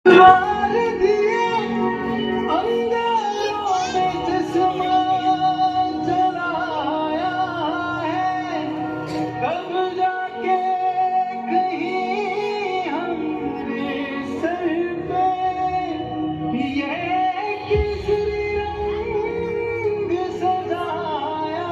मार दिए अंगारों में चश्मा चलाया है, कब जाके कहीं हमरे सर पे ये किस रंग सजाया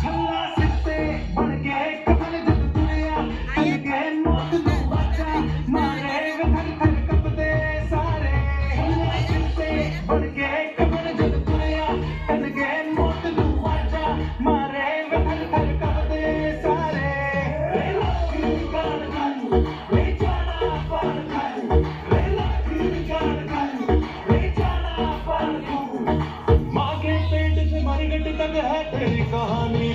छल्ला सिर्ते बन के कमल जब दुनिया तन के मौत दो बच्चा मारे थर थर कपते सारे। छल्ला सिर्ते बन के कमल जब दुनिया तन के मौत दो बच्चा मारे थर थर कपते सारे। वे लाखी गान गान वे जाना पार खान, वे लाखी गान गान वे जाना पार खान। माँ के पेट से मरगट तक है तेरी कहानी।